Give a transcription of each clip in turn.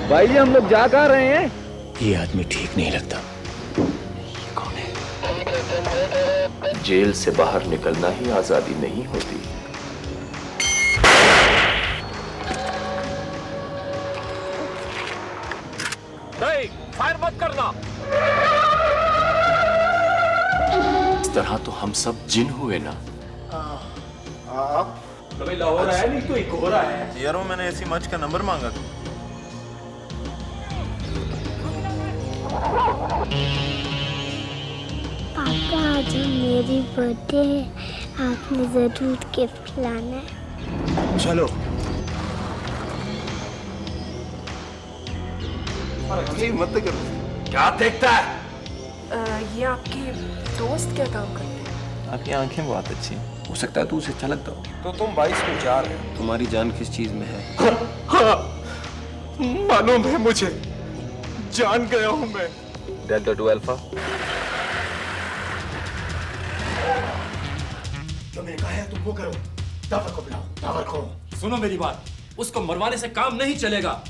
भाई जी हम लोग जा कहाँ रहे हैं? ये आदमी ठीक नहीं लगता। ये कौन है? जेल से बाहर निकलना ही आजादी नहीं होती। नहीं, फायर मत करना। इस तरह तो हम सब जिन हुए ना। कभी लाहौर आया नहीं तो एक हो रहा है यार। वो मैंने ऐसी मच का नंबर मांगा था। पापा आज मेरी बर्थडे है, आपने जरूर गिफ्ट लाना है। चलो। मत करो। क्या देखता है? ये आपके दोस्त क्या काम करते हैं? आपकी आंखें बहुत अच्छी हैं। हो सकता है तू उसे अच्छा लगता हो। तो तुम 22 को 4 है। तुम्हारी जान किस चीज में है? हाँ, मालूम है मुझे। जान गया हूं मैं। Delta 2 alpha. जो मैंने कहा है तुम वो करो। दावर को बुलाओ, दावर को। सुनो मेरी बात, उसको मरवाने से काम नहीं चलेगा।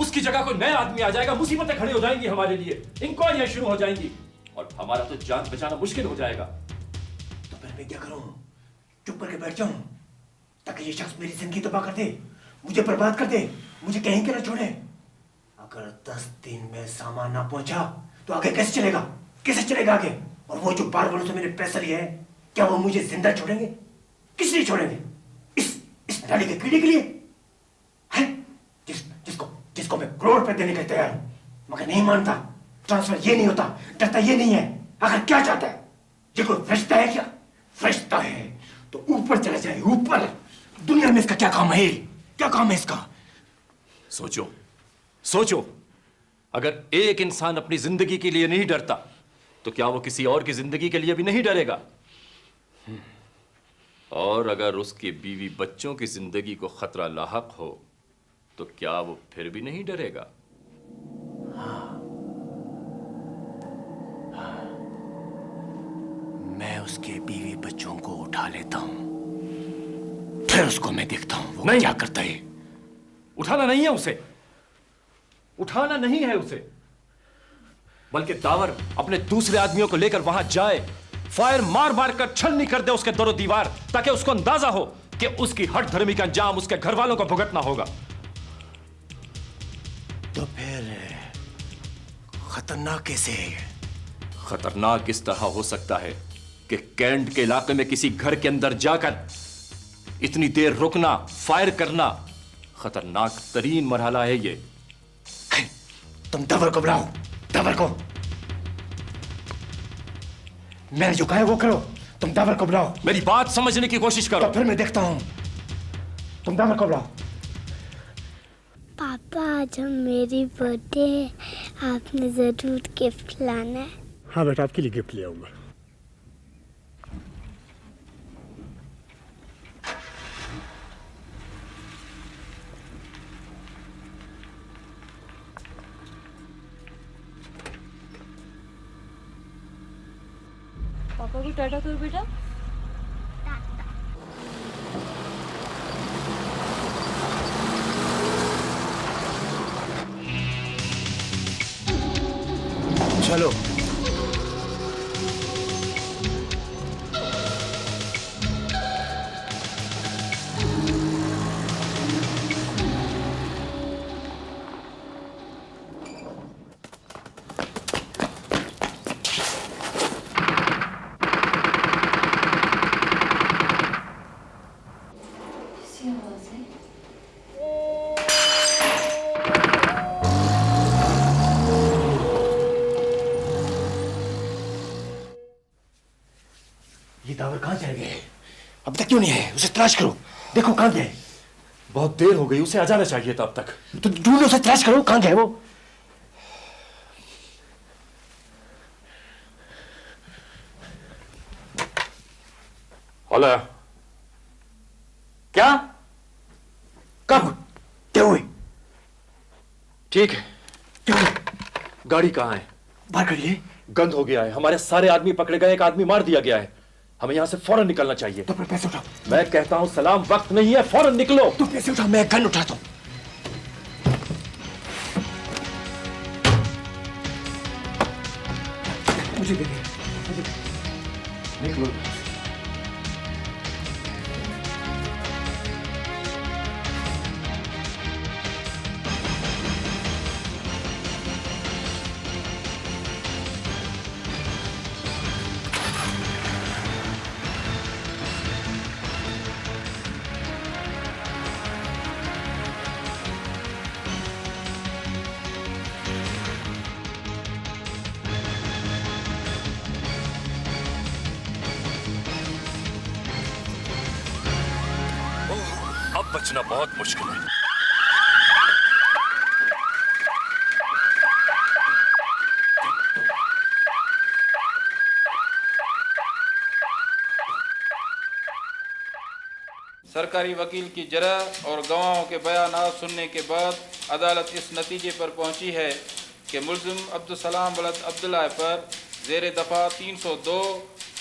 उसकी जगह कोई नया आदमी आ जाएगा, मुसीबतें खड़ी हो जाएंगी हमारे लिए, इंक्वायरियां शुरू हो जाएंगी और हमारा तो जान बचाना मुश्किल हो जाएगा। तो फिर मैं क्या करूं? चुप करके बैठ जाऊं ताकि ये शख्स मेरी जिंदगी तबाह कर दे, मुझे बर्बाद कर दे, मुझे कहीं के ना छोड़े। अगर 10 दिन में सामान ना पहुंचा तो आगे कैसे चलेगा? कैसे चलेगा आगे? और वो जो बार बार से मैंने पैसा लिया है, क्या वो मुझे जिंदा छोड़ेंगे? किस लिए छोड़ेंगे? इस नाली के कीड़े के लिए है? जिसको मैं करोड़ रुपए देने के लिए तैयार हूं, मगर नहीं मानता। ट्रांसफर ये नहीं होता, डरता ये नहीं है। आखिर क्या चाहता है? ये कोई फरिश्ता है क्या? फरिश्ता है तो ऊपर चला जाए, ऊपर। दुनिया में इसका क्या काम है? क्या काम है इसका? सोचो, सोचो, अगर एक इंसान अपनी जिंदगी के लिए नहीं डरता तो क्या वो किसी और की जिंदगी के लिए भी नहीं डरेगा? और अगर उसकी बीवी बच्चों की जिंदगी को खतरा लाहक हो तो क्या वो फिर भी नहीं डरेगा? मैं उसके बीवी बच्चों को उठा लेता हूं, फिर उसको मैं देखता हूं वो नहीं। क्या करता है। उठाना नहीं है उसे, उठाना नहीं है उसे, बल्कि दावर अपने दूसरे आदमियों को लेकर वहां जाए, फायर मार मार कर छलनी कर दे उसके दरो दीवार, ताकि उसको अंदाजा हो कि उसकी हठ धर्मी का अंजाम उसके घर वालों को भुगतना होगा। तो फिर खतरनाक कैसे है? खतरनाक इस तरह हो सकता है कि कैंट के इलाके में किसी घर के अंदर जाकर इतनी देर रुकना, फायर करना खतरनाक तरीन मरहला है ये। तुम दावर को बुलाओ, दावर को। मैंने जो कहा है वो करो। तुम दावर को बुलाओ। मेरी बात समझने की कोशिश करो। तो फिर मैं देखता हूं। तुम दावर को बुलाओ। पापा आज मेरी बर्थडे है, आपने जरूर गिफ्ट लाना है। हाँ बेटा, आपके लिए गिफ्ट ले आऊंगा। पापा को टाटा करो बेटा। चलो। ये दावर कहाँ चले गए? अब तक क्यों नहीं है? उसे तलाश करो, देखो कहाँ गए। बहुत देर हो गई, उसे आ जाना चाहिए था अब तक। तो ढूंढो, उसे तलाश करो, कहाँ गए वो? होला क्या? कब? क्या हुए? ठीक है, गाड़ी कहाँ है? बाहर करिए। गंद हो गया है, हमारे सारे आदमी पकड़े गए, एक आदमी मार दिया गया है। हमें यहाँ से फौरन निकलना चाहिए। तो फिर पैसे उठाओ। मैं कहता हूँ सलाम, वक्त नहीं है, फौरन निकलो। तो पैसे उठाओ, मैं गन उठाता हूँ। मुझे दे दे, मुझे निकलो। अब बचना बहुत मुश्किल है। सरकारी वकील की जरह और गवाहों के बयानात सुनने के बाद अदालत इस नतीजे पर पहुंची है कि मुल्ज़िम अब्दुलसलाम वलद अब्दुल्लाह पर ज़ेर दफ़ा 302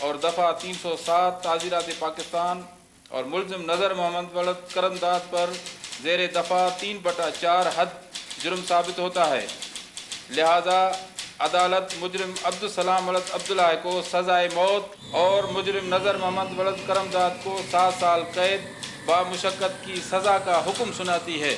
और दफ़ा 307 ताज़ीरात पाकिस्तान और मुल्ज़िम नज़र मोहम्मद वलद करमदाद पर ज़ेर दफ़ा 3/4 हद जुर्म साबित होता है। लिहाजा अदालत मुजरिम अब्दुलसलाम वलद अब्दुल्लाह को सज़ाए मौत और मुजरिम नज़र मोहम्मद वलद करमदाद को 7 साल कैद बामुशक्कत की सज़ा का हुक्म सुनाती है।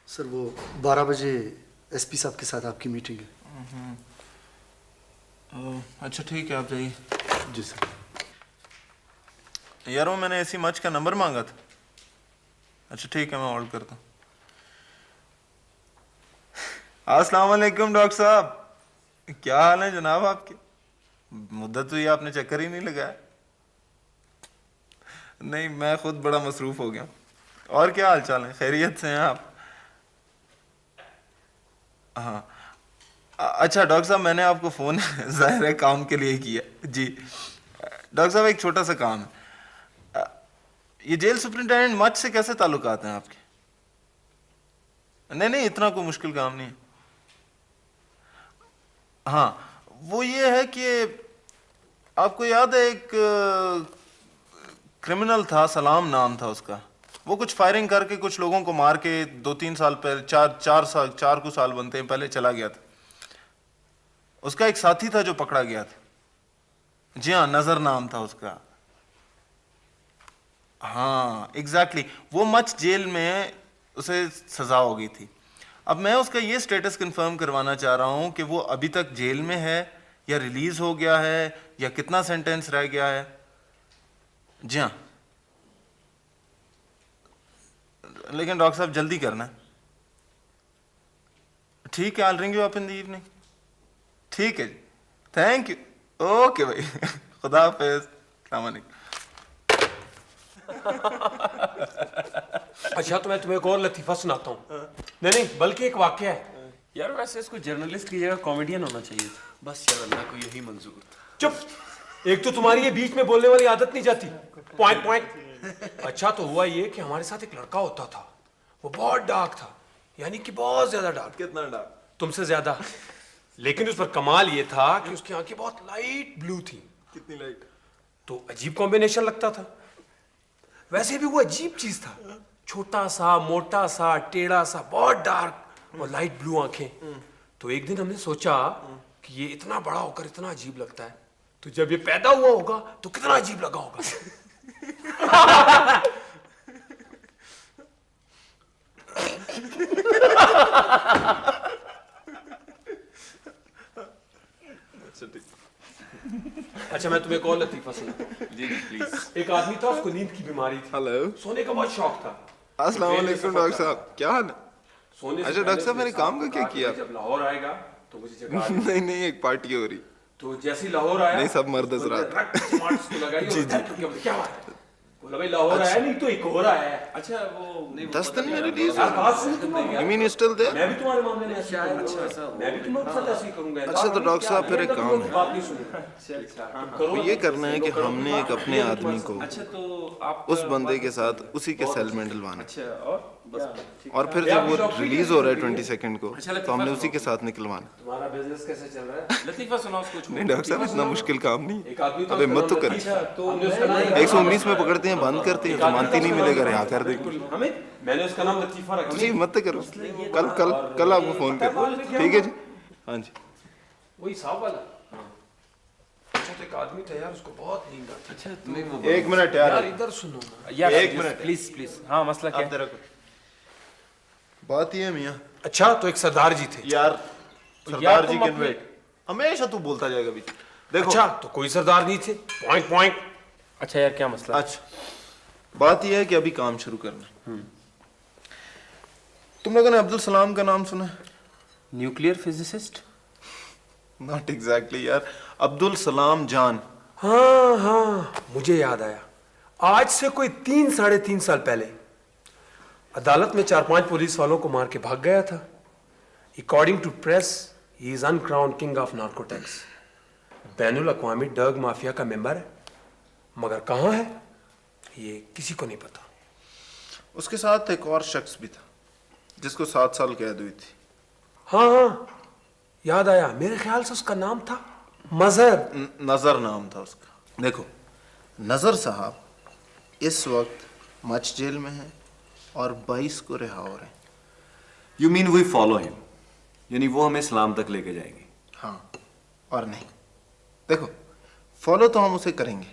सर वो 12 बजे एसपी साहब के साथ आपकी मीटिंग है। अच्छा ठीक है, आप जाइए। जी सर। यार वो मैंने ऐसी मच का नंबर मांगा था। अच्छा ठीक है, मैं होल्ड करता हूँ। अस्सलाम वालेकुम डॉक्टर साहब, क्या हाल है जनाब आपके? मुद्दत हुई आपने चक्कर ही नहीं लगाया। नहीं, मैं खुद बड़ा मसरूफ हो गया। और क्या हाल चाल है, खैरियत से हैं आप? हाँ अच्छा डॉक्टर साहब, मैंने आपको फ़ोन ज़ाहिर है काम के लिए किया। जी डॉक्टर साहब, एक छोटा सा काम है। ये जेल सुपरिटेंडेंट मच से कैसे ताल्लुकात हैं आपके? नहीं नहीं, इतना कोई मुश्किल काम नहीं है। हाँ वो ये है कि आपको याद है एक क्रिमिनल था, सलाम नाम था उसका। वो कुछ फायरिंग करके कुछ लोगों को मार के 2-3 साल पहले, 4 कुछ साल बनते हैं पहले चला गया था। उसका एक साथी था जो पकड़ा गया था। जी हाँ, नजर नाम था उसका। हाँ एग्जैक्टली, वो मच जेल में उसे सजा हो गई थी। अब मैं उसका ये स्टेटस कंफर्म करवाना चाह रहा हूं कि वो अभी तक जेल में है या रिलीज हो गया है या कितना सेंटेंस रह गया है? जी हाँ, लेकिन डॉक्टर साहब जल्दी करना। ठीक है, I will ring you up in the evening. ठीक है जी, थैंक यू। ओके भाई, खुदा हाफिज, अस्सलाम वालेकुम। अच्छा, तो मैं तुम्हें एक और लतीफा सुनाता हूँ। नहीं, बल्कि एक वाकया है। यार वैसे इसको जर्नलिस्ट की जगह कॉमेडियन होना चाहिए था। बस यार, अल्लाह को यही मंजूर था। चुप। एक तो तुम्हारी ये बीच में बोलने वाली आदत नहीं जाती। पॉइंट। अच्छा, तो हुआ ये कि हमारे साथ एक लड़का होता था, वो बहुत डार्क था, यानी कि बहुत ज्यादा डार्क। कितना डार्क? तुमसे ज्यादा। लेकिन उस पर कमाल ये था कि उसकी आंखें बहुत लाइट ब्लू थी। कितनी लाइट? तो अजीब कॉम्बिनेशन लगता था। वैसे भी वो अजीब चीज था, छोटा सा, मोटा सा, टेढ़ा सा, बहुत डार्क और लाइट ब्लू आंखें। तो एक दिन हमने सोचा कि ये इतना बड़ा होकर इतना अजीब लगता है, तो जब ये पैदा हुआ होगा तो कितना अजीब लगा होगा। अच्छा, मैं तुम्हें एक और लतीफा सुनाता हूं। जी प्लीज। एक आदमी था, उसको नींद की बीमारी थी। हेलो, सोने का बहुत शौक था। अस्सलाम वालेकुम डॉक्टर साहब, क्या हाल है? सोने से अच्छा डॉक्टर साहब, मैंने काम का क्या किया? जब लाहौर आएगा तो मुझे जगा नहीं नहीं, एक पार्टी हो रही। तो जैसे ही लाहौर आया, नहीं, सब मर्द हज़रात। जी जी। क्या बात है? बोला भाई लाहौर आया नहीं तो एक और आया है। अच्छा वो 10 दिन में रिलीज यार बात सुनो तुम। You mean you're still there? मैं भी तुम्हारे मामले में ऐसे ही करूंगा। अच्छा, मैं भी तुम्हारे साथ ऐसे ही करूंगा। अच्छा, तो डॉक्टर साहब फिर एक काम है। बात नहीं सुनूंगा। तो ये करना है कि हमने एक अपने आदमी को अच्छा तो आप उस बंदे के साथ उसी के सेल में डलवाना है। अच्छा और बस और फिर जब वो रिलीज हो रहा है 22 सेकंड को, तो हमने उसी के साथ निकलवाना। तुम्हारा बिजनेस कैसे चल रहा है? लतीफा सुनाओ उसको। नहीं डॉक्टर साहब, इतना मुश्किल काम नहीं। एक आदमी तो अबे मत तो कर। 119 में पकड़ते हैं, बंद करते हैं, तो मानती नहीं मिलेगा, रिहा कर देंगे। मैंने उसका नाम लतीफा रखा। जी मत करो, कल कल कल आपको फोन कर। ठीक है जी, हाँ जी। वही साहब वाला। अच्छा, तो एक आदमी था यार, उसको बहुत नींद आती। अच्छा तुम्हें वो एक मिनट यार, इधर सुनो यार एक मिनट प्लीज प्लीज। हाँ मसला क्या है? बात ये है मियाँ। अच्छा, तो एक सरदार जी थे यार, सरदार जी कैन वेट। हमेशा तू बोलता जाएगा बीच। देखो, अच्छा, तो कोई सरदार नहीं थे। पॉइंट। अच्छा यार क्या मसला? अच्छा, बात यह है कि अभी काम शुरू करना। तुम लोगों ने अब्दुल सलाम का नाम सुना है? Nuclear physicist? नॉट एग्जैक्टली यार, अब्दुल सलाम जान। हाँ, मुझे याद आया। आज से कोई 3-3.5 साल पहले अदालत में 4-5 पुलिस वालों को मार के भाग गया था। According to press, he is uncrowned king of narcotics. बैनुल अक़वामी ड्रग माफिया का मेंबर है, मगर कहाँ है ये किसी को नहीं पता। उसके साथ एक और शख्स भी था जिसको 7 साल कैद हुई थी। हाँ, याद आया। मेरे ख्याल से उसका नाम था मजहर। नजर नाम था उसका। देखो, नजर साहब इस वक्त मच जेल में है और 22 को रिहा हो रहे हैं। You mean we follow him, यानी वो हमें इस्लाम तक लेके जाएंगे? हाँ और नहीं। देखो, फॉलो तो हम उसे करेंगे,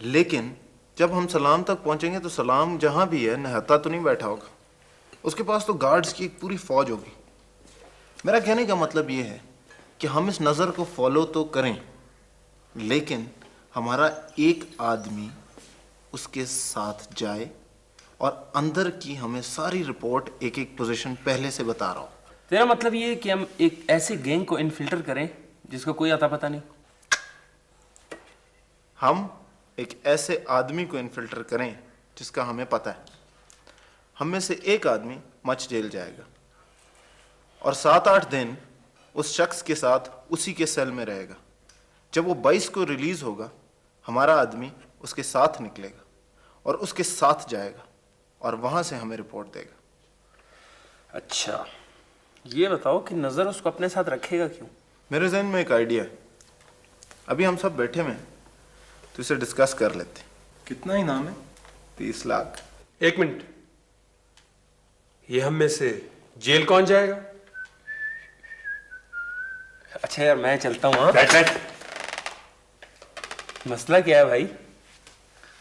लेकिन जब हम सलाम तक पहुंचेंगे तो सलाम जहां भी है नहता तो नहीं बैठा होगा। उसके पास तो गार्ड्स की एक पूरी फौज होगी। मेरा कहने का मतलब ये है कि हम इस नज़र को फॉलो तो करें, लेकिन हमारा एक आदमी उसके साथ जाए और अंदर की हमें सारी रिपोर्ट एक एक पोजीशन पहले से बता रहा हो। तेरा मतलब ये है कि हम एक ऐसे गैंग को इनफिल्टर करें जिसको कोई आता पता नहीं? हम एक ऐसे आदमी को इनफिल्टर करें जिसका हमें पता है। हम में से एक आदमी मच जेल जाएगा और 7-8 दिन उस शख्स के साथ उसी के सेल में रहेगा। जब वो 22 को रिलीज होगा, हमारा आदमी उसके साथ निकलेगा और उसके साथ जाएगा और वहां से हमें रिपोर्ट देगा। अच्छा, ये बताओ कि नजर उसको अपने साथ रखेगा क्यों? मेरे जहन में एक आइडिया है। अभी हम सब बैठे में तो इसे डिस्कस कर लेते हैं। कितना इनाम है? 30 लाख। एक मिनट, ये हम में से जेल कौन जाएगा? अच्छा यार मैं चलता हूँ। बैठ। मसला क्या है भाई?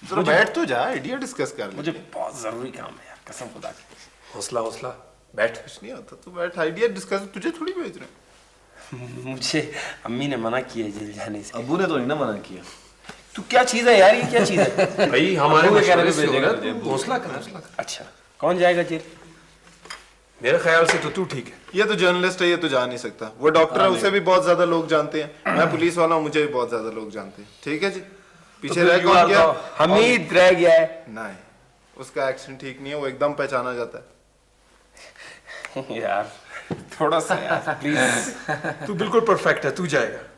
जरा बैठ तो जा, आइडिया डिस्कस कर ले। मुझे बहुत जरूरी काम है यार, कसम खुदा की। हौसला बैठ। कुछ नहीं आता, तू बैठ, आइडिया डिस्कस। तुझे थोड़ी भेज रहे हैं। मुझे अम्मी ने मना किया है जेल जाने से। अब्बू ने तो नहीं ना मना किया। तू क्या चीज है यार, ये क्या चीज है? भाई हमारे अब्बू के कहने मशवरे पे से भेजेगा होगा, तुझे। तू हौसला कर। अच्छा, कौन जाएगा जेल? मेरे ख्याल से तो तू ठीक है। ये तो जर्नलिस्ट है, ये तो जा नहीं सकता। वो डॉक्टर है, उसे भी बहुत ज्यादा लोग जानते हैं। मैं पुलिस वाला हूँ, मुझे भी बहुत ज्यादा लोग जानते हैं। ठीक है जी, पीछे रह कौन गया? हमीद रह गया है। नहीं, उसका एक्शन ठीक नहीं है, वो एकदम पहचाना जाता है। यार थोड़ा सा यार प्लीज। तू बिल्कुल परफेक्ट है, तू जाएगा।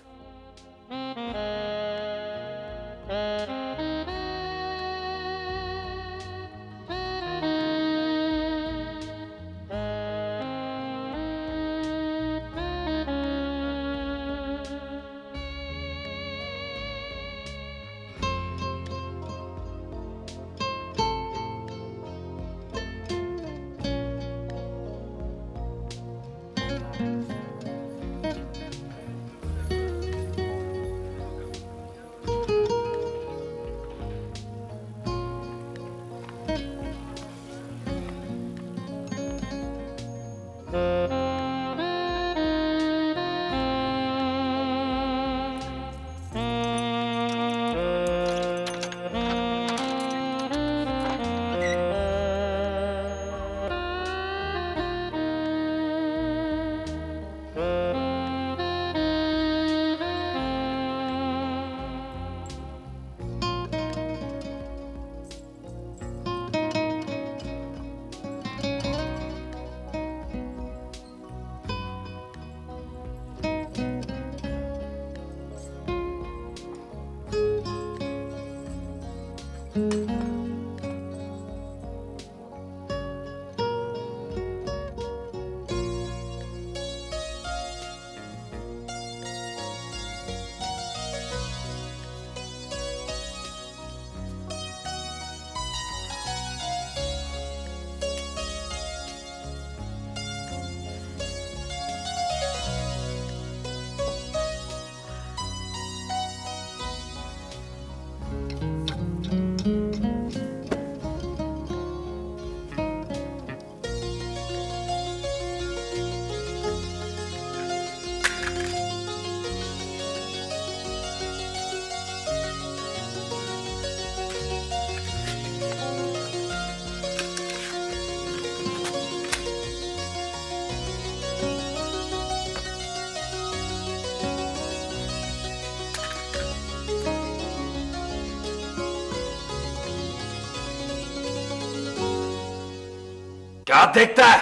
क्या देखता है?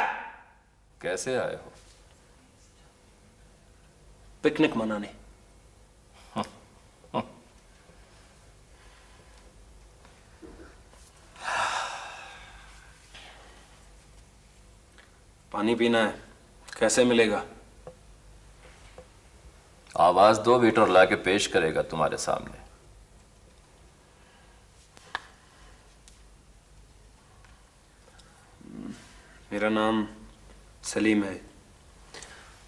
कैसे आए हो? पिकनिक मनाने। पानी पीना है, कैसे मिलेगा? आवाज दो, वेटर लाके पेश करेगा तुम्हारे सामने। मेरा नाम सलीम है,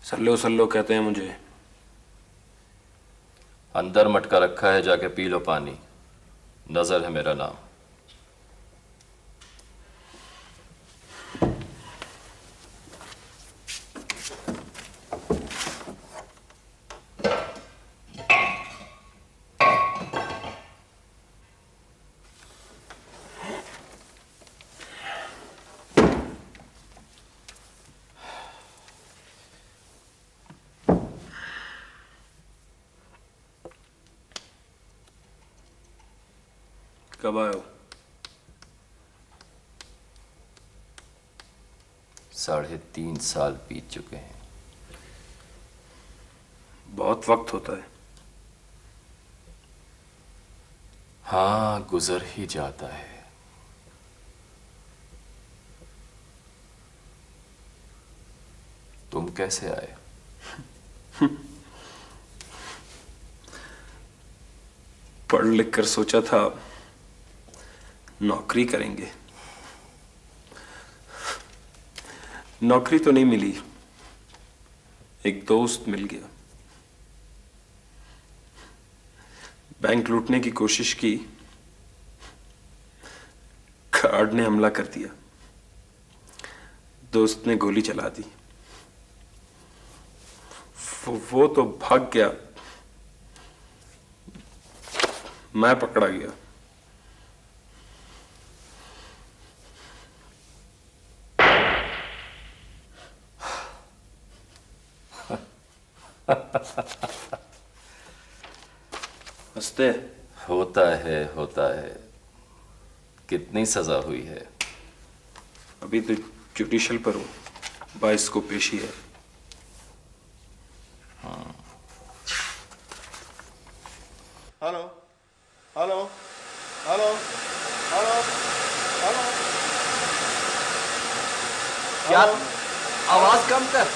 सल्लो सल्लो कहते हैं मुझे। अंदर मटका रखा है, जाके पी लो पानी। नजर है मेरा नाम। कब आए हो? 3.5 साल बीत चुके हैं। बहुत वक्त होता है। हाँ, गुजर ही जाता है। तुम कैसे आए? पढ़ लिख कर सोचा था नौकरी करेंगे। नौकरी तो नहीं मिली, एक दोस्त मिल गया। बैंक लूटने की कोशिश की, गार्ड ने हमला कर दिया। दोस्त ने गोली चला दी। वो तो भाग गया, मैं पकड़ा गया। हंसते होता है। कितनी सजा हुई है? अभी तो जुडिशल पर हूं, 22 को पेशी है। Hello hello hello hello hello, क्या आवाज कम कर।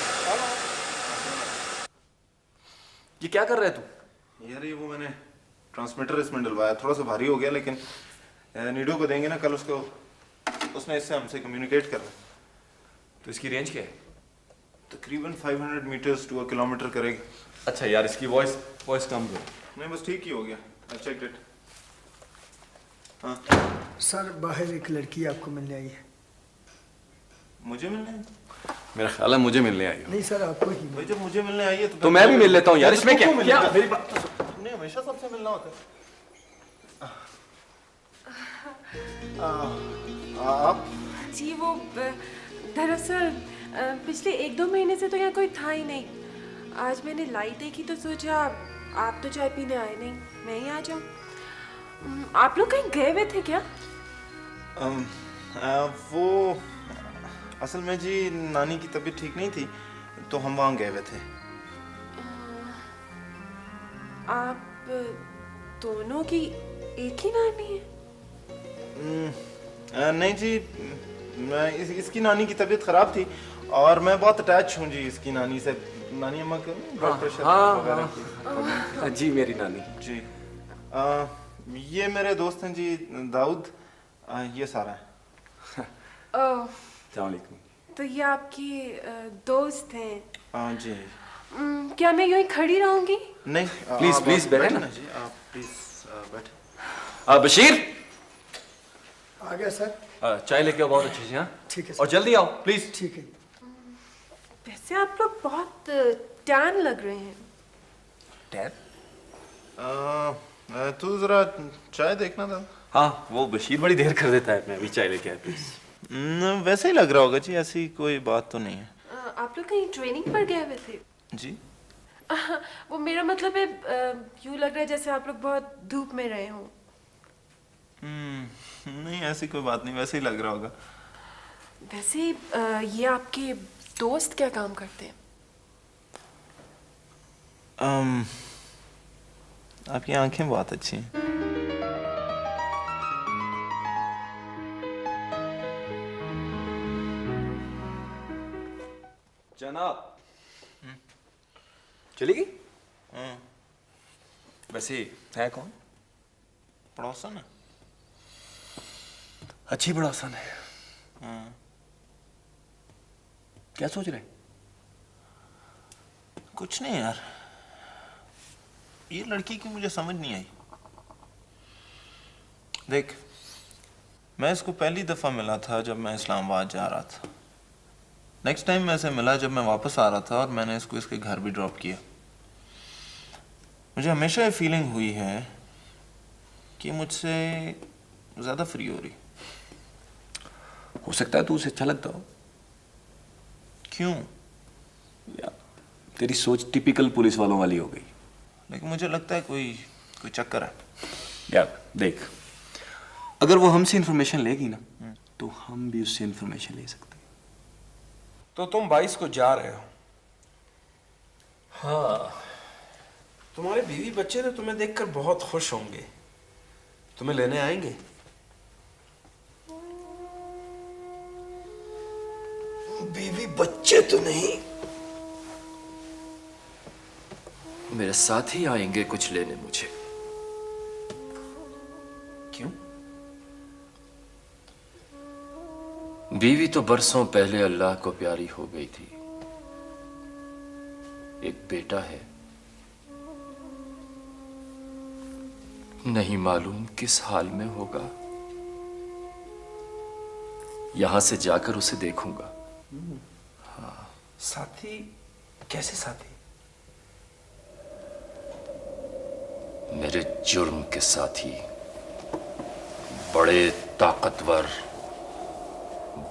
ये क्या कर रहे तू? यार ये वो मैंने ट्रांसमीटर इसमें डलवाया, थोड़ा सा भारी हो गया, लेकिन नीडो को देंगे ना कल उसको, उसने इससे हमसे कम्युनिकेट करना। तो इसकी रेंज क्या है? तकरीबन 500 मीटर्स टू 1 किलोमीटर करेगी। अच्छा यार, इसकी वॉइस कम करो। नहीं बस ठीक ही हो गया, आई चेक्ड इट। हाँ सर, बाहर एक लड़की आपको मिलने आई है। मुझे मिलने आई? मेरा ख्याल है मुझे मिलने आई हो। नहीं सर, आपको ही। भाई जब मुझे मिलने आई है तो मैं भी मिल लेता हूँ यार, इसमें क्या? मेरी बात तो सुन। तुमने हमेशा सबसे मिलना होता है। आप जी वो दरअसल पिछले 1-2 महीने से तो यहाँ कोई था ही नहीं। आज मैंने लाइट देखी तो सोचा आप तो चाय पीने आए नहीं, मैं ही आ जाऊँ। आप लोग कहीं गए हुए थे क्या? वो असल में जी नानी की तबीयत ठीक नहीं थी, तो हम वहाँ गए हुए थे। आप दोनों की एक ही नानी है? नहीं जी, इसकी नानी की तबीयत खराब थी और मैं बहुत अटैच हूँ जी इसकी नानी से। नानी अम्मा का ब्लड प्रेशर वगैरह की। जी मेरी नानी जी। ये मेरे दोस्त हैं जी, दाऊद। ये सारा है। तो ये आपके दोस्त हैं? हाँ जी। क्या मैं यूं ही खड़ी रहूंगी? नहीं प्लीज बैठे ना जी, आप प्लीज बैठे। बशीर आ गया सर। चाय लेके आओ बहुत अच्छी सी। हाँ ठीक है और जल्दी आओ प्लीज। ठीक है। वैसे आप लोग बहुत टैन लग रहे हैं। टैन? तू जरा चाय देखना था। हाँ वो बशीर बड़ी देर कर देता है, मैं अभी चाय लेके आया प्लीज। वैसे ही लग रहा होगा जी, ऐसी कोई बात तो नहीं है। आप लोग कहीं ट्रेनिंग पर गए हुए थे? जी वो मेरा मतलब है, यूं लग रहा है जैसे आप लोग बहुत धूप में रहे हो। नहीं ऐसी कोई बात नहीं, वैसे ही लग रहा होगा। वैसे ये आपके दोस्त क्या काम करते हैं? आपकी आंखें बहुत अच्छी हैं। जनाब चली गई? वैसे है कौन? पड़ोसन है। अच्छी पड़ोसन है। क्या सोच रहे? कुछ नहीं यार, ये लड़की की मुझे समझ नहीं आई। देख, मैं इसको पहली दफा मिला था जब मैं इस्लामाबाद जा रहा था। नेक्स्ट टाइम मैं इसे मिला जब मैं वापस आ रहा था और मैंने इसको इसके घर भी ड्रॉप किया। मुझे हमेशा ये फीलिंग हुई है कि मुझसे ज्यादा फ्री हो रही। हो सकता है तू उसे अच्छा लगता हो। क्यों? या तेरी सोच टिपिकल पुलिस वालों वाली हो गई। लेकिन मुझे लगता है कोई चक्कर है। यार देख, अगर वो हमसे इंफॉर्मेशन लेगी ना तो हम भी उससे इंफॉर्मेशन ले सकते हैं। तो तुम 22 को जा रहे हो? हाँ, तुम्हारे बीवी बच्चे तो तुम्हें देखकर बहुत खुश होंगे, तुम्हें लेने आएंगे। बीवी बच्चे तो नहीं, मेरे साथ ही आएंगे कुछ लेने मुझे। क्यों? बीवी तो बरसों पहले अल्लाह को प्यारी हो गई थी। एक बेटा है, नहीं मालूम किस हाल में होगा। यहां से जाकर उसे देखूंगा। हाँ। साथी? कैसे साथी? मेरे जुर्म के साथी, बड़े ताकतवर,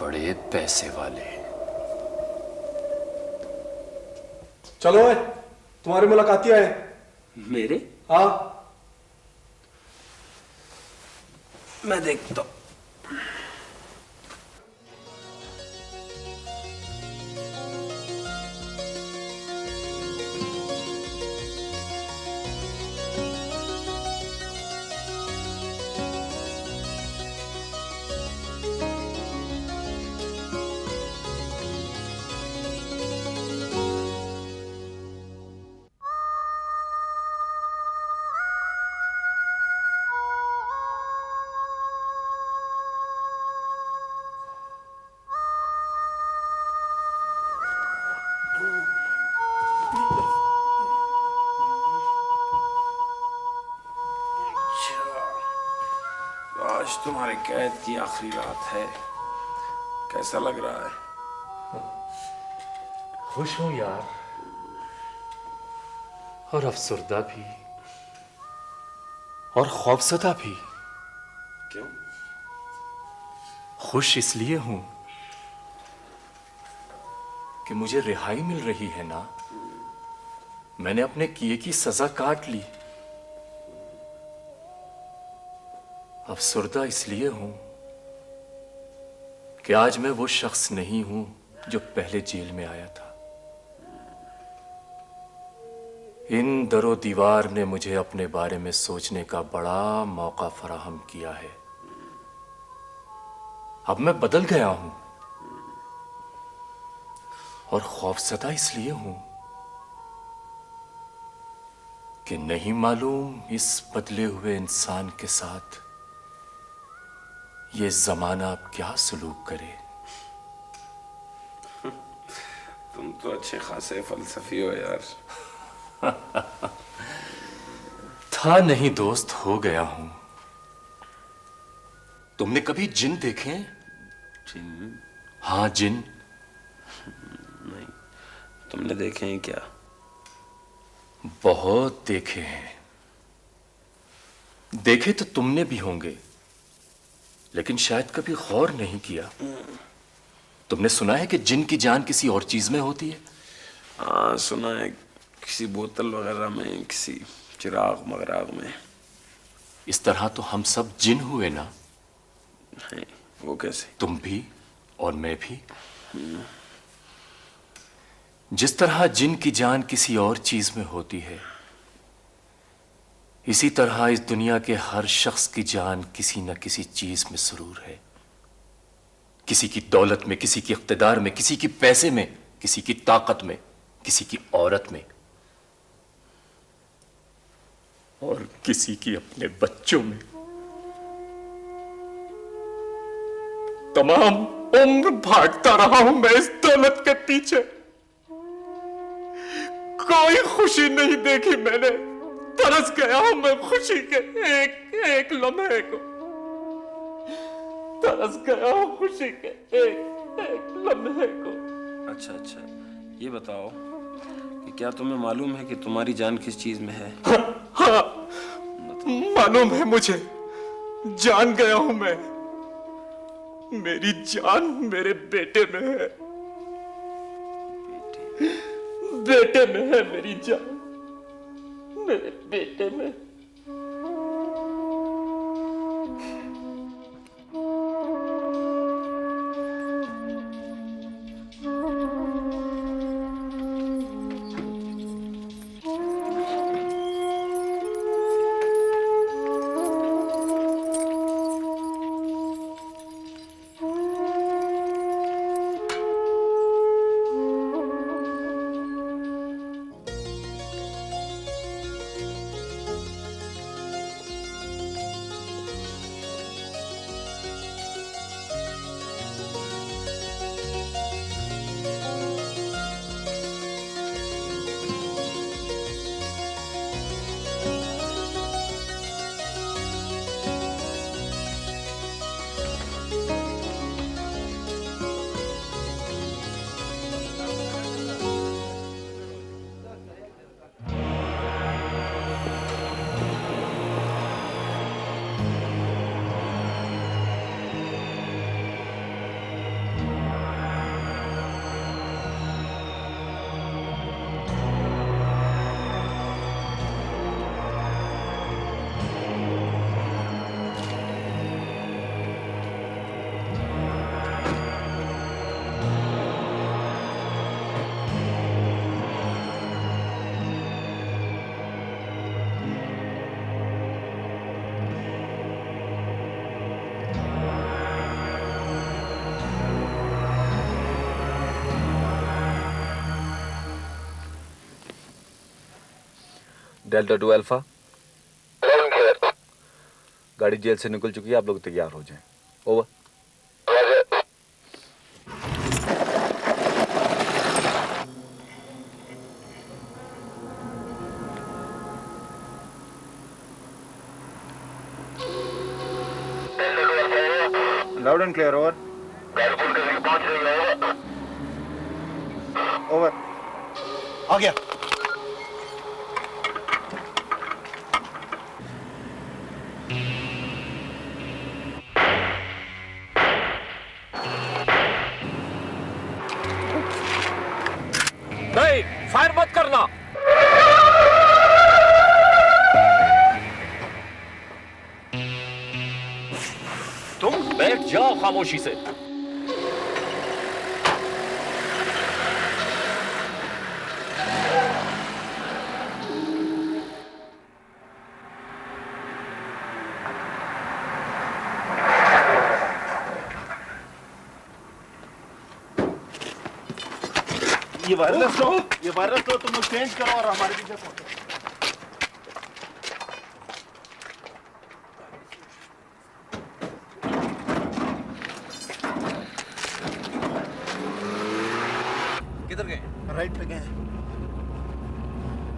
बड़े पैसे वाले। चलो है, तुम्हारे मुलाकाती आए। मेरे? हाँ, मैं देखता हूं। आज तुम्हारे कैद की आखिरी रात है, कैसा लग रहा है? खुश हूं यार, और अफसरदा भी, और खौफजदा भी। क्यों? खुश इसलिए हूं कि मुझे रिहाई मिल रही है ना। मैंने अपने किए की सजा काट ली। अफसरदा इसलिए हूं कि आज मैं वो शख्स नहीं हूं जो पहले जेल में आया था। इन दरो दीवार ने मुझे अपने बारे में सोचने का बड़ा मौका फराहम किया है। अब मैं बदल गया हूं, और खौफजदा इसलिए हूं कि नहीं मालूम इस बदले हुए इंसान के साथ ये जमाना अब क्या सलूक करे। तुम तो अच्छे खासे फलसफी हो यार। था नहीं दोस्त, हो गया हूं। तुमने कभी जिन देखे हैं? जिन? हाँ, जिन। नहीं, तुमने देखे हैं क्या? बहुत देखे हैं। देखे तो तुमने भी होंगे, लेकिन शायद कभी गौर नहीं किया। तुमने सुना है कि जिन की जान किसी और चीज में होती है? हाँ, सुना है, किसी बोतल वगैरह में, किसी चिराग मगराग में। इस तरह तो हम सब जिन हुए ना। नहीं, वो कैसे? तुम भी और मैं भी। जिस तरह जिन की जान किसी और चीज में होती है, इसी तरह इस दुनिया के हर शख्स की जान किसी न किसी चीज में जरूर है। किसी की दौलत में, किसी की इख्तिदार में, किसी की पैसे में, किसी की ताकत में, किसी की औरत में, और किसी की अपने बच्चों में। तमाम उम्र भागता रहा हूं मैं इस दौलत के पीछे। कोई खुशी नहीं देखी मैंने। तरस गया हूं मैं खुशी के एक एक लम्हे को। तरस गया हूं खुशी के एक एक लम्हे को। अच्छा अच्छा, ये बताओ कि क्या तुम्हें मालूम है कि तुम्हारी जान किस चीज में है? हाँ, मालूम है मुझे। जान गया हूं मैं। मेरी जान मेरे बेटे में है। बेटे में है मेरी जान, मेरे बेटे में। Delta 2 alpha. गाड़ी जेल से निकल चुकी है, आप लोग तैयार हो जाएं। Over. Loud and clear. Over. Over. आ गया। नहीं, फायर मत करना। तुम बैठ जाओ खामोशी से। ये वायरलेस लो तुम लोग चेंज करो और हमारे पीछे पहुंचो। किधर गए? राइट पे गए।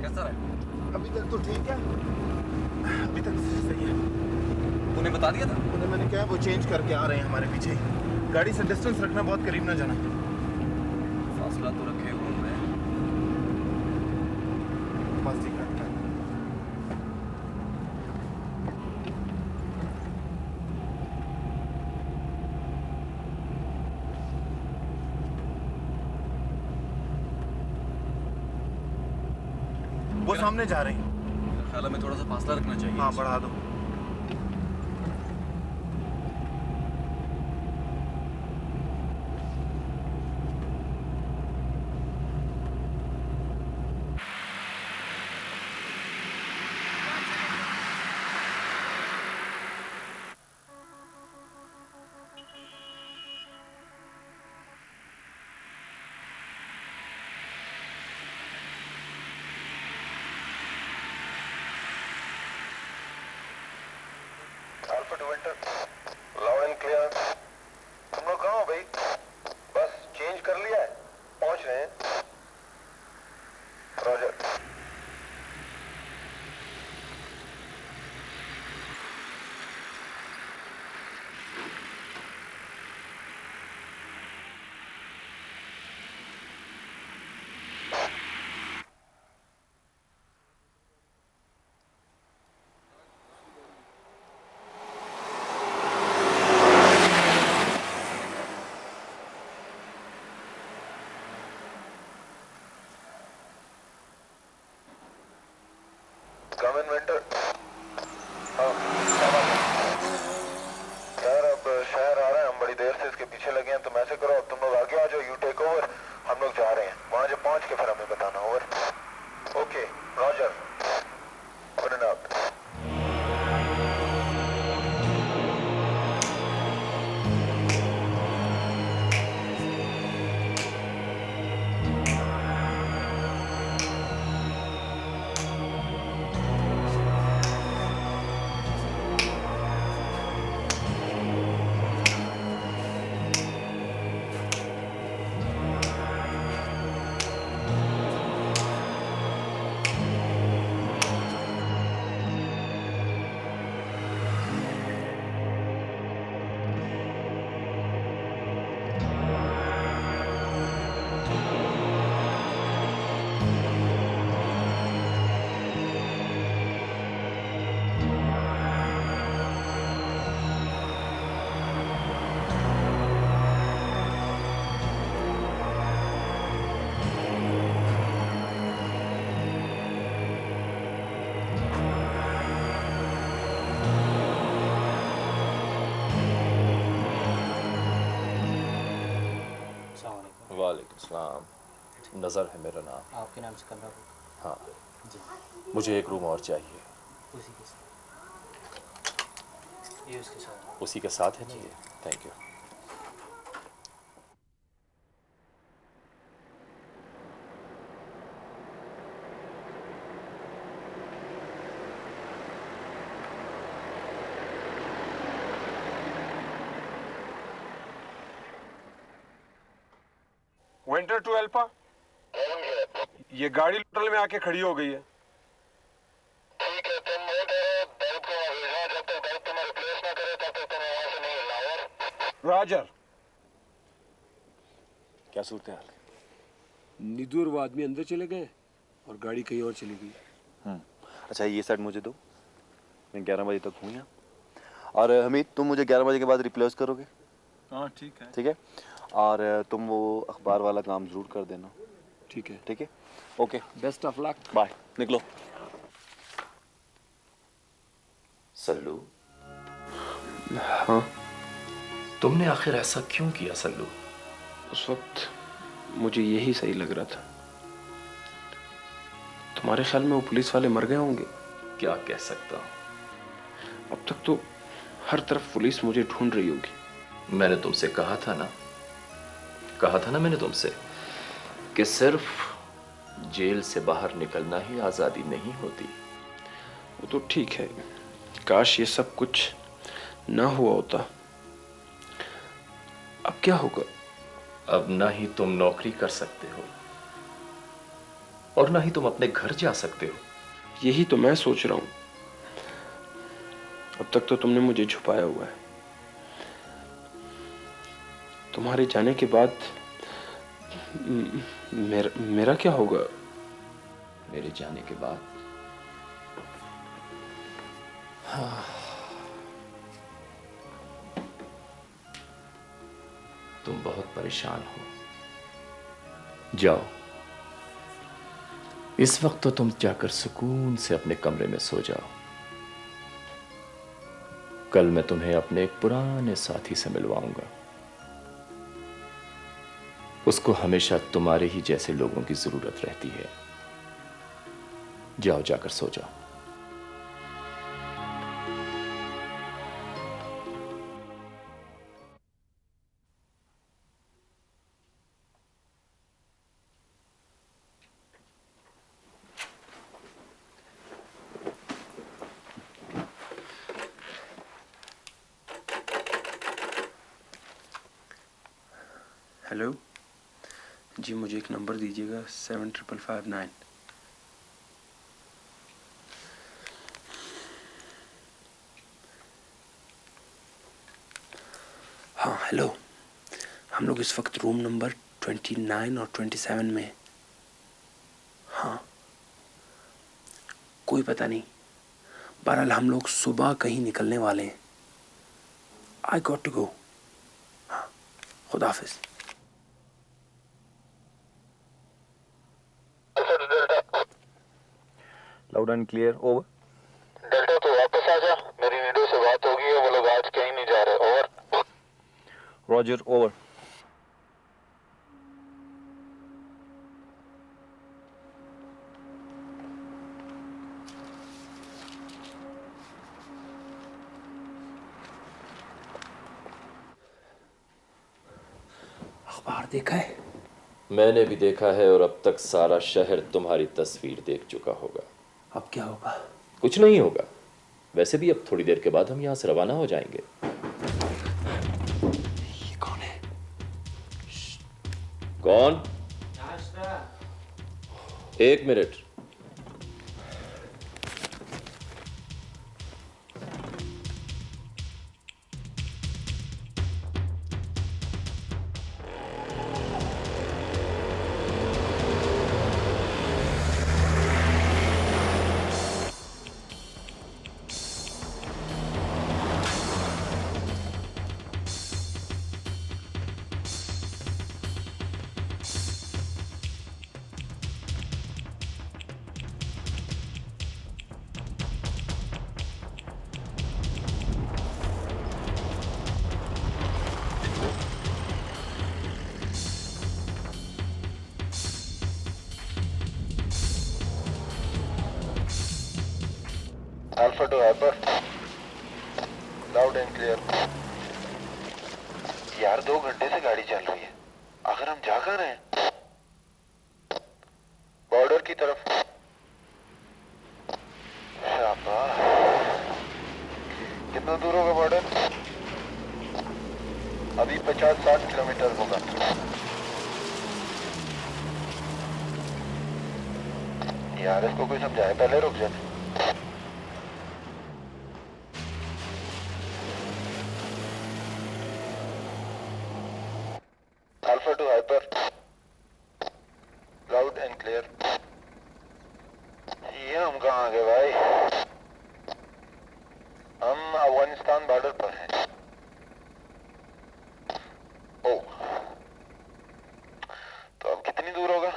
कैसा रहा? अभी तक तो ठीक है, अभी तक सही है। तूने बता दिया था? उन्हें मैंने कहा वो चेंज करके आ रहे हैं हमारे पीछे। गाड़ी से डिस्टेंस रखना, बहुत करीब ना जाना। फासला तो रखे हुए हैं। बस ठीक है। वो सामने जा रहे हैं। मेरे ख्याल में थोड़ा सा फासला रखना चाहिए। हाँ, बढ़ा दो। Loud and clear. तुम लोग कहाँ हो भाई? बस चेंज कर लिया है, पहुंच रहे हैं। रॉजर। इन्वेंटर। हाँ, यार अब शहर आ रहा है, हम बड़ी देर से इसके पीछे लगे हैं, तुम ऐसे करो अब तुम लोग आगे आ जाओ, यू टेक ओवर, हम लोग जा रहे हैं, वहां जब पहुंच के फिर हमें बताना। Over. Okay Roger, good night. वालेकुम सलाम। नज़र है मेरा नाम। आपके नाम से कमरा बुक? हाँ जी। मुझे एक रूम और चाहिए। उसी के साथ, ये उसके साथ, उसी के साथ है ना ये? Thank you. Pointer to alpha. ये गाड़ी होटल में आके खड़ी हो गई है। ठीक है, तुम वेट करो, दर्द को भेजना, जब तक दर्द तुम्हें रिप्लेस ना करे तब तक तुम्हें वहां से नहीं हिलना। और रॉजर। क्या सूरत हाल है? निधु और वो आदमी अंदर चले गए और गाड़ी कहीं और चली गई। अच्छा ये सेट मुझे दो, मैं 11 बजे तक हूँ यहाँ। और हमीद तुम मुझे 11 बजे के बाद रिप्लेस करोगे? हाँ ठीक है। ठीक है, और तुम वो अखबार वाला काम जरूर कर देना। ठीक है। ठीक है, okay, best of luck, bye, निकलो। सल्लू, हाँ तुमने आखिर ऐसा क्यों किया सल्लू? उस वक्त मुझे यही सही लग रहा था। तुम्हारे ख्याल में वो पुलिस वाले मर गए होंगे? क्या कह सकता हूं, अब तक तो हर तरफ पुलिस मुझे ढूंढ रही होगी। मैंने तुमसे कहा था ना मैंने तुमसे कि सिर्फ जेल से बाहर निकलना ही आजादी नहीं होती। वो तो ठीक है, काश ये सब कुछ ना हुआ होता। अब क्या होगा? अब ना ही तुम नौकरी कर सकते हो और ना ही तुम अपने घर जा सकते हो। यही तो मैं सोच रहा हूं। अब तक तो तुमने मुझे छुपाया हुआ है। तुम्हारे जाने के बाद मेरा क्या होगा? मेरे जाने के बाद हाँ, तुम बहुत परेशान हो। जाओ, इस वक्त तो तुम जाकर सुकून से अपने कमरे में सो जाओ। कल मैं तुम्हें अपने एक पुराने साथी से मिलवाऊंगा। उसको हमेशा तुम्हारे ही जैसे लोगों की जरूरत रहती है। जाओ, जाकर सो जाओ। हेलो जी, मुझे एक नंबर दीजिएगा 7559। हाँ हेलो, हम लोग इस वक्त रूम नंबर 29 और 27 में हैं। हाँ, कोई पता नहीं, बहरहाल हम लोग सुबह कहीं निकलने वाले हैं। I got to go. हाँ, खुदा हाफिज। Loud and clear, over. Delta तो वापस आ जा, मेरी नीडो से बात होगी है, वो लोग आज कहीं नहीं जा रहे। ओवर। Roger, over. अखबार देखा है? मैंने भी देखा है और अब तक सारा शहर तुम्हारी तस्वीर देख चुका होगा। अब क्या होगा? कुछ नहीं होगा। वैसे भी अब थोड़ी देर के बाद हम यहां से रवाना हो जाएंगे। ये कौन है? कौन? एक minute. Alpha two hyper, loud and clear. यार 2 घंटे से गाड़ी चल रही है, आखिर हम जा कहाँ रहे हैं? बॉर्डर की तरफ। शाबाश, कितना दूर होगा बॉर्डर? अभी 50-60 किलोमीटर होगा। यार इसको कोई समझाए, पहले रुक जा। Alpha two hyper, loud and clear. ये हम कहाँ आ गए भाई? हम अफगानिस्तान बॉर्डर पर हैं। ओ, तो अब कितनी दूर होगा?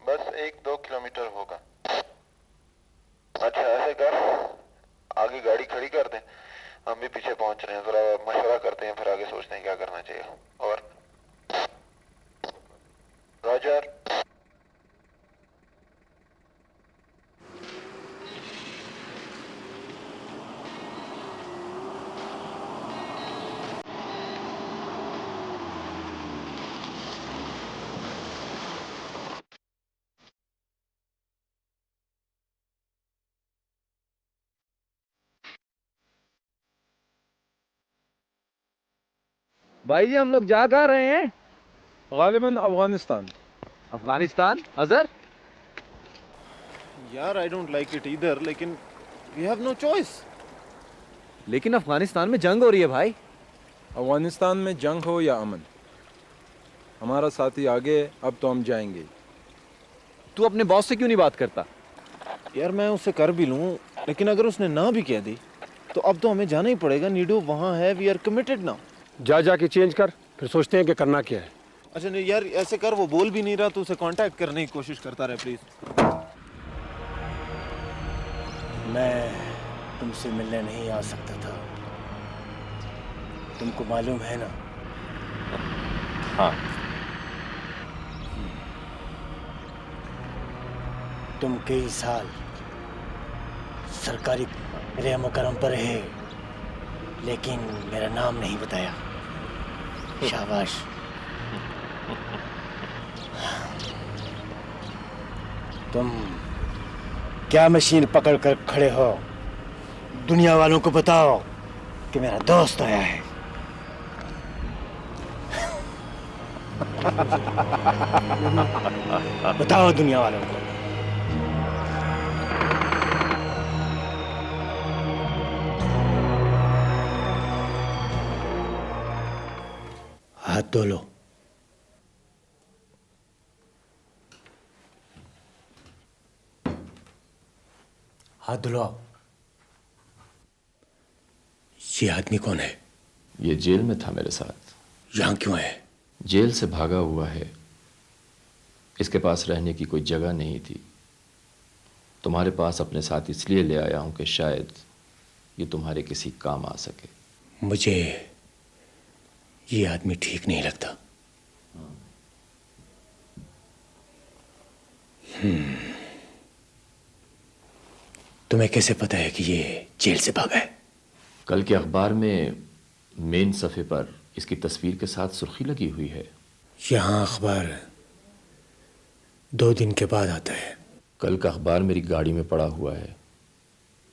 बस 1-2 किलोमीटर होगा। अच्छा ऐसे कर, आगे गाड़ी खड़ी कर दे, हम भी पीछे पहुंच रहे हैं, जरा मशवरा करते हैं, फिर आगे सोचते हैं क्या करना चाहिए। और रॉजर। भाई जी हम लोग जा कहाँ रहे हैं? गालिबन अफगानिस्तान। अफगानिस्तान? अजहर? यार I don't like it either, लेकिन वी हैव नो चॉइस। लेकिन अफगानिस्तान में जंग हो रही है भाई। अफगानिस्तान में जंग हो या अमन, हमारा साथी आगे, अब तो हम जाएंगे। तू अपने बॉस से क्यों नहीं बात करता? यार मैं उससे कर भी लूँ, लेकिन अगर उसने ना भी कह दी तो अब तो हमें जाना ही पड़ेगा। नीडो वहाँ है, वी आर कमिटेड नाउ। जा के चेंज कर, फिर सोचते हैं कि करना क्या है। अच्छा नहीं यार ऐसे कर, वो बोल भी नहीं रहा तो उसे कांटेक्ट करने की कोशिश करता रहे प्लीज। मैं तुमसे मिलने नहीं आ सकता था, तुमको मालूम है ना? हाँ। तुम कई साल सरकारी रेह मुकर्रम पर रहे, लेकिन मेरा नाम नहीं बताया। शाबाश। तुम क्या मशीन पकड़ कर खड़े हो? दुनिया वालों को बताओ कि मेरा दोस्त आया है। बताओ दुनिया वालों को। हाथ धो लो। हाथ धुलवाओ। ये आदमी कौन है? ये जेल में था मेरे साथ। यहां क्यों है? जेल से भागा हुआ है, इसके पास रहने की कोई जगह नहीं थी। तुम्हारे पास अपने साथ इसलिए ले आया हूं कि शायद ये तुम्हारे किसी काम आ सके। मुझे ये आदमी ठीक नहीं लगता। तुम्हें कैसे पता है कि ये जेल से भागा है? कल के अखबार में मेन सफ़े पर इसकी तस्वीर के साथ सुर्खी लगी हुई है। यहाँ अखबार 2 दिन के बाद आता है। कल का अखबार मेरी गाड़ी में पड़ा हुआ है,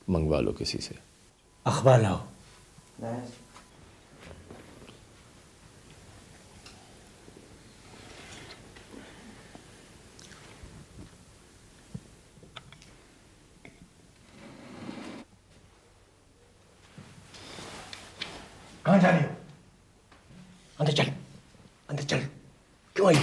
मंगवा लो किसी से। अखबार लाओ। कहाँ जा रही हो? अंदर चल, अंदर चल। क्यों आई?